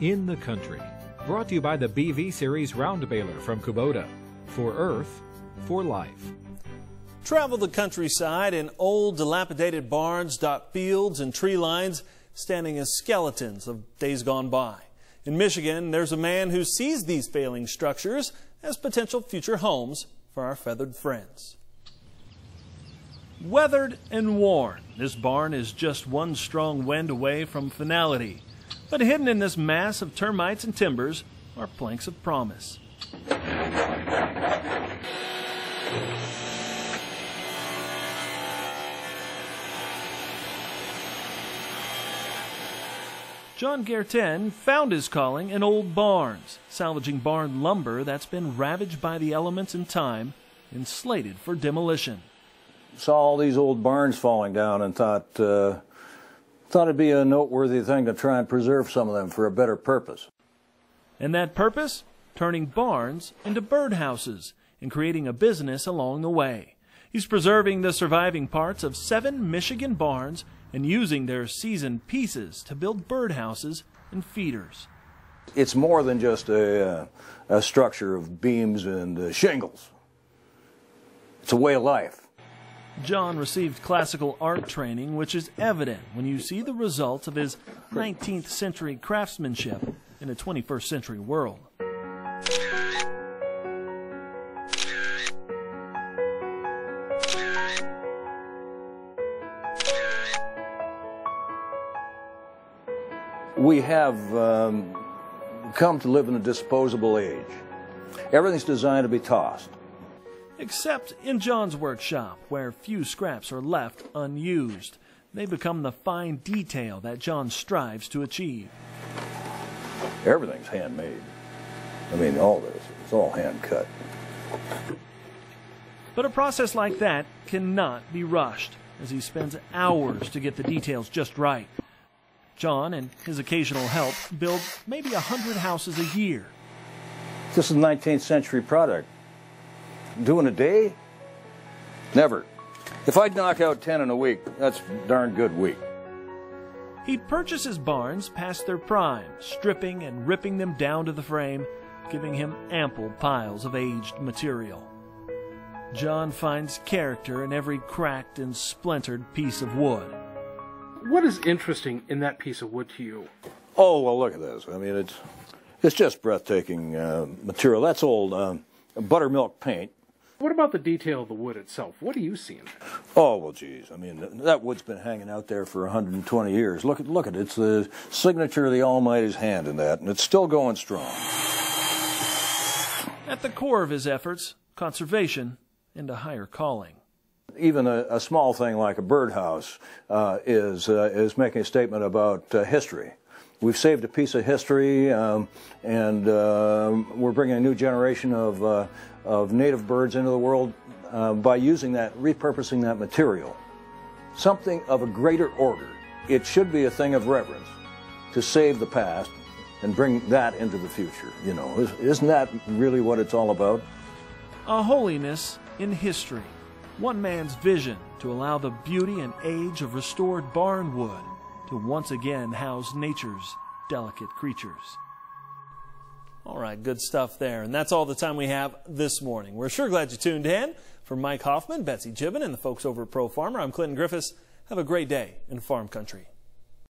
in the country. Brought to you by the BV Series Round Baler from Kubota. For Earth, for life. Travel the countryside in old dilapidated barns dot fields and tree lines standing as skeletons of days gone by. In Michigan, there's a man who sees these failing structures as potential future homes for our feathered friends. Weathered and worn, this barn is just one strong wind away from finality. But hidden in this mass of termites and timbers are planks of promise. John Guertin found his calling in old barns, salvaging barn lumber that's been ravaged by the elements and time and slated for demolition. Saw all these old barns falling down and thought it'd be a noteworthy thing to try and preserve some of them for a better purpose. And that purpose? Turning barns into birdhouses and creating a business along the way. He's preserving the surviving parts of 7 Michigan barns and using their seasoned pieces to build birdhouses and feeders. It's more than just a structure of beams and shingles. It's a way of life. John received classical art training, which is evident when you see the results of his 19th century craftsmanship in a 21st century world. We have come to live in a disposable age. Everything's designed to be tossed. Except in John's workshop, where few scraps are left unused. They become the fine detail that John strives to achieve. Everything's handmade. I mean, all this, it's all hand cut. But a process like that cannot be rushed, as he spends hours to get the details just right. John and his occasional help build maybe 100 houses a year. This is a 19th century product. Doing a day? Never. If I'd knock out 10 in a week, that's a darn good week. He'd purchase his barns past their prime, stripping and ripping them down to the frame, giving him ample piles of aged material. John finds character in every cracked and splintered piece of wood. What is interesting in that piece of wood to you? Oh, well, look at this. I mean, it's just breathtaking material. That's old buttermilk paint. What about the detail of the wood itself? What do you see in there? Oh, well, geez. I mean, that wood's been hanging out there for 120 years. Look at it. It's the signature of the Almighty's hand in that, and it's still going strong. At the core of his efforts, conservation and a higher calling. Even a small thing like a birdhouse is making a statement about history. We've saved a piece of history, and we're bringing a new generation of native birds into the world by using that, repurposing that material. Something of a greater order. It should be a thing of reverence to save the past and bring that into the future. You know, isn't that really what it's all about? A holiness in history. One man's vision to allow the beauty and age of restored barn wood to once again house nature's delicate creatures. All right, good stuff there. And that's all the time we have this morning. We're sure glad you tuned in. For Mike Hoffman, Betsy Gibbon, and the folks over at Pro Farmer, I'm Clinton Griffiths. Have a great day in farm country.